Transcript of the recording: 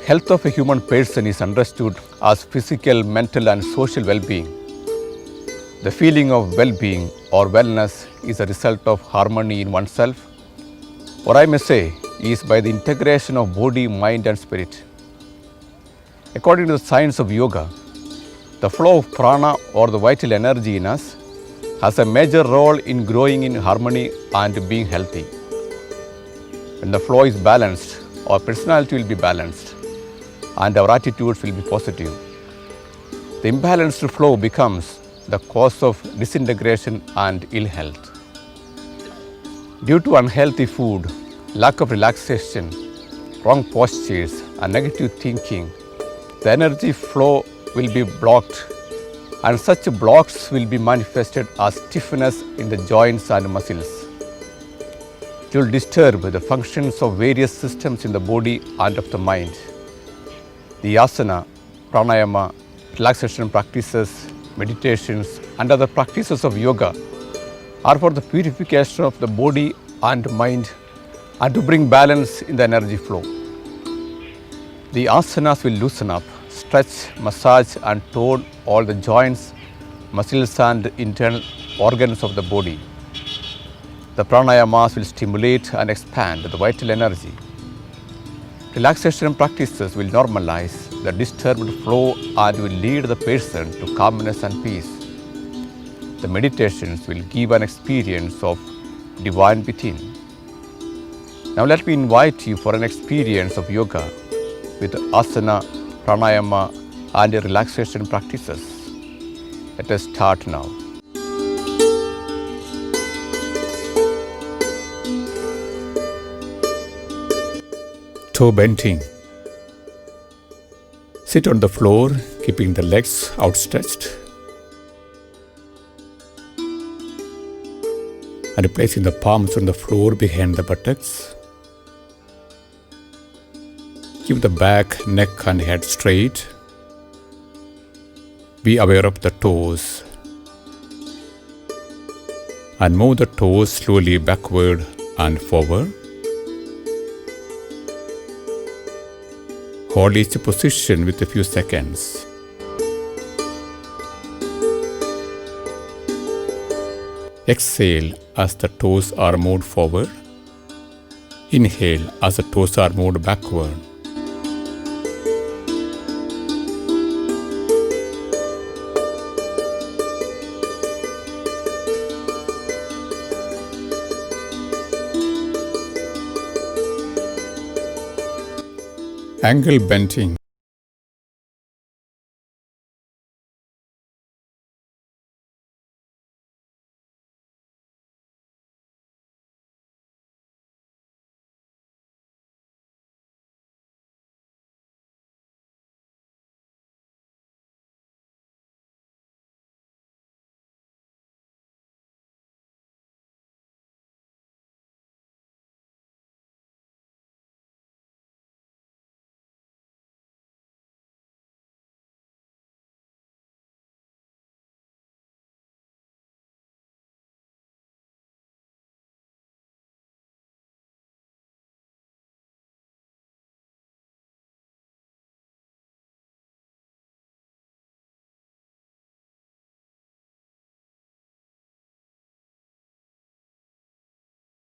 Health of a human person is understood as physical, mental, and social well being. The feeling of well being or wellness is a result of harmony in oneself, or I may say, is by the integration of body, mind, and spirit. According to the science of yoga, the flow of prana or the vital energy in us has a major role in growing in harmony and being healthy. When the flow is balanced, our personality will be balanced and our attitudes will be positive. The imbalanced flow becomes the cause of disintegration and ill health. Due to unhealthy food, lack of relaxation, wrong postures, and negative thinking, the energy flow will be blocked, and such blocks will be manifested as stiffness in the joints and muscles. It will disturb the functions of various systems in the body and of the mind. The asana, pranayama, relaxation practices, meditations, and other practices of yoga are for the purification of the body and mind and to bring balance in the energy flow. The asanas will loosen up, stretch, massage, and tone all the joints, muscles, and internal organs of the body. The pranayamas will stimulate and expand the vital energy. Relaxation practices will normalize the disturbed flow and will lead the person to calmness and peace. The meditations will give an experience of divine within. Now let me invite you for an experience of yoga with asana, pranayama, and relaxation practices. Let us start now. Toe bending. Sit on the floor, keeping the legs outstretched and placing the palms on the floor behind the buttocks. Keep the back, neck, and head straight. Be aware of the toes and move the toes slowly backward and forward. Hold each position with a few seconds. Exhale as the toes are moved forward. Inhale as the toes are moved backward. Angle bending.